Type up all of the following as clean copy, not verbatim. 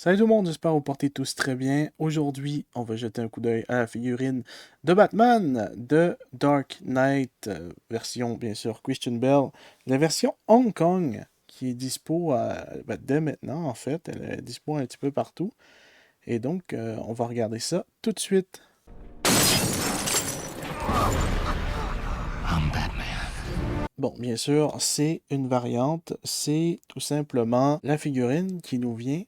Salut tout le monde, j'espère que vous portez tous très bien. Aujourd'hui, on va jeter un coup d'œil à la figurine de Batman de Dark Knight, version bien sûr Christian Bale, la version Hong Kong qui est dispo dès maintenant en fait, elle est dispo un petit peu partout. Et donc, on va regarder ça tout de suite. I'm Batman. Bon, bien sûr, c'est une variante, c'est tout simplement la figurine qui nous vient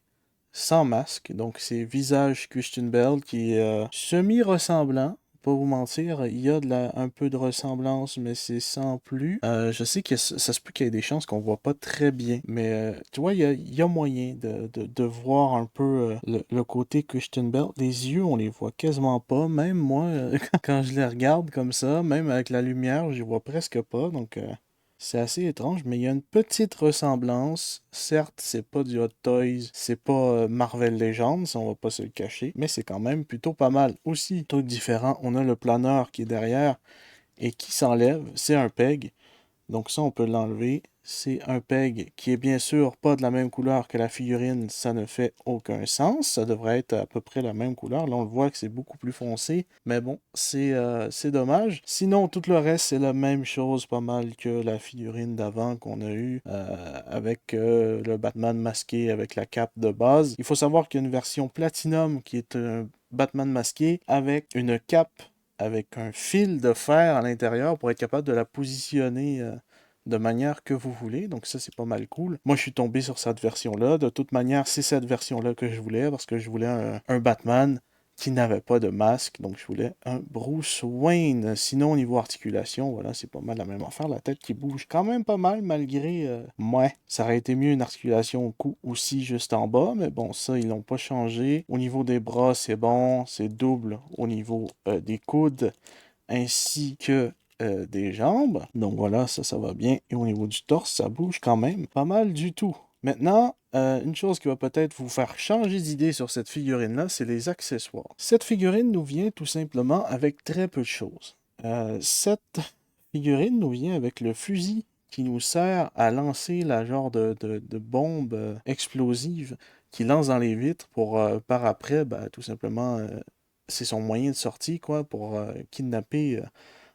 sans masque. Donc, c'est visage Christian Bale qui est semi-ressemblant. Pas vous mentir, il y a un peu de ressemblance, mais c'est sans plus. Je sais que ça se peut qu'il y ait des chances qu'on voit pas très bien, mais tu vois, il y a moyen de voir un peu le côté Christian Bale. Les yeux, on les voit quasiment pas. Même moi, quand je les regarde comme ça, même avec la lumière, je les vois presque pas. Donc, c'est assez étrange, mais il y a une petite ressemblance. Certes, c'est pas du Hot Toys, c'est pas Marvel Legends, ça, on va pas se le cacher, mais c'est quand même plutôt pas mal. Aussi, truc différent, on a le planeur qui est derrière et qui s'enlève, c'est un peg. Donc ça, on peut l'enlever. C'est un peg qui est bien sûr pas de la même couleur que la figurine, ça ne fait aucun sens. Ça devrait être à peu près la même couleur. Là, on le voit que c'est beaucoup plus foncé, mais bon, c'est dommage. Sinon, tout le reste, c'est la même chose pas mal que la figurine d'avant qu'on a eu avec le Batman masqué avec la cape de base. Il faut savoir qu'il y a une version Platinum qui est un Batman masqué avec une cape avec un fil de fer à l'intérieur pour être capable de la positionner de manière que vous voulez. Donc ça, c'est pas mal cool. Moi, je suis tombé sur cette version-là. De toute manière, c'est cette version-là que je voulais parce que je voulais un Batman qui n'avait pas de masque. Donc je voulais un Bruce Wayne. Sinon, au niveau articulation, voilà, c'est pas mal la même affaire. La tête qui bouge quand même pas mal malgré... Ouais, ça aurait été mieux une articulation au cou aussi juste en bas. Mais bon, ça, ils l'ont pas changé. Au niveau des bras, c'est bon. C'est double au niveau des coudes ainsi que des jambes. Donc voilà, ça va bien. Et au niveau du torse, ça bouge quand même pas mal du tout. Maintenant, une chose qui va peut-être vous faire changer d'idée sur cette figurine-là, c'est les accessoires. Cette figurine nous vient tout simplement avec très peu de choses. Cette figurine nous vient avec le fusil qui nous sert à lancer la genre de bombe explosive qui lance dans les vitres pour par après, tout simplement, c'est son moyen de sortie, quoi, pour kidnapper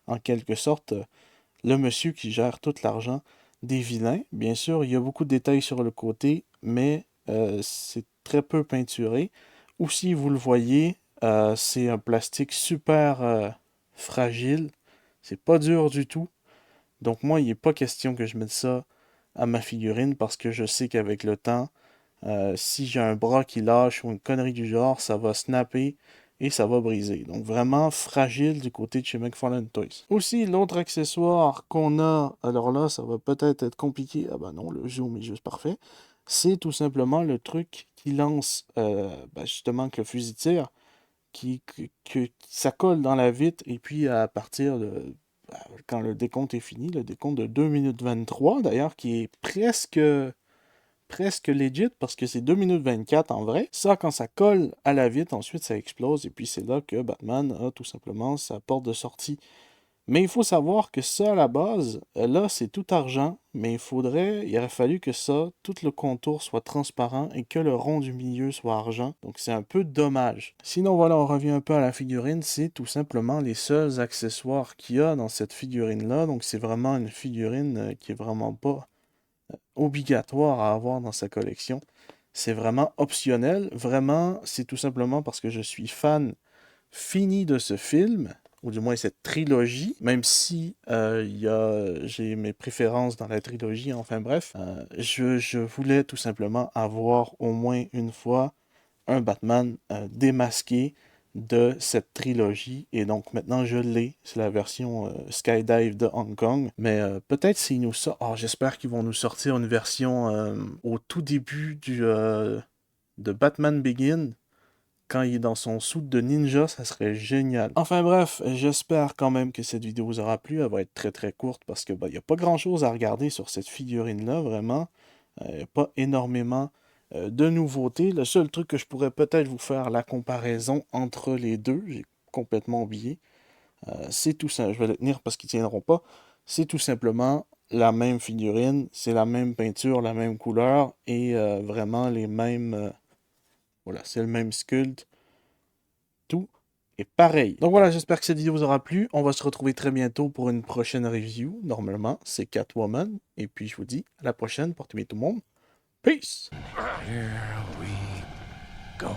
en quelque sorte le monsieur qui gère tout l'argent des vilains. Bien sûr, il y a beaucoup de détails sur le côté, mais c'est très peu peinturé. Ou si vous le voyez, c'est un plastique super fragile. C'est pas dur du tout. Donc moi, il n'est pas question que je mette ça à ma figurine parce que je sais qu'avec le temps, si j'ai un bras qui lâche ou une connerie du genre, ça va snapper et ça va briser. Donc vraiment fragile du côté de chez McFarlane Toys. Aussi, l'autre accessoire qu'on a, alors là, ça va peut-être être compliqué. Ah bah non, le zoom est juste parfait. C'est tout simplement le truc qui lance, justement, que le fusil tire, ça colle dans la vitre et puis à partir de quand le décompte est fini, le décompte de 2 minutes 23 d'ailleurs, qui est presque legit parce que c'est 2 minutes 24 en vrai. Ça, quand ça colle à la vitre, ensuite ça explose et puis c'est là que Batman a tout simplement sa porte de sortie. Mais il faut savoir que ça, à la base, là, c'est tout argent, mais il aurait fallu que ça, tout le contour soit transparent et que le rond du milieu soit argent. Donc c'est un peu dommage. Sinon, voilà, on revient un peu à la figurine. C'est tout simplement les seuls accessoires qu'il y a dans cette figurine-là. Donc c'est vraiment une figurine qui est vraiment pas obligatoire à avoir dans sa collection. C'est vraiment optionnel. Vraiment, c'est tout simplement parce que je suis fan fini de ce film, ou du moins cette trilogie, même si j'ai mes préférences dans la trilogie, enfin bref, je voulais tout simplement avoir au moins une fois un Batman démasqué de cette trilogie. Et donc maintenant je l'ai. C'est la version Skydive de Hong Kong. Mais peut-être s'ils nous sortent. Oh, j'espère qu'ils vont nous sortir une version au tout début de Batman Begin. Quand il est dans son suit de ninja, ça serait génial. Enfin bref, j'espère quand même que cette vidéo vous aura plu. Elle va être très très courte parce que il n'y a pas grand chose à regarder sur cette figurine-là, vraiment. Pas énormément de nouveautés. Le seul truc que je pourrais peut-être vous faire la comparaison entre les deux, j'ai complètement oublié, c'est tout ça. Je vais le tenir parce qu'ils tiendront pas. C'est tout simplement la même figurine, c'est la même peinture, la même couleur et vraiment les mêmes Voilà, c'est le même sculpte. Tout est pareil. Donc voilà, j'espère que cette vidéo vous aura plu. On va se retrouver très bientôt pour une prochaine review. Normalement, c'est Catwoman. Et puis, je vous dis à la prochaine. Portez bien tout le monde. Peace! Here we go.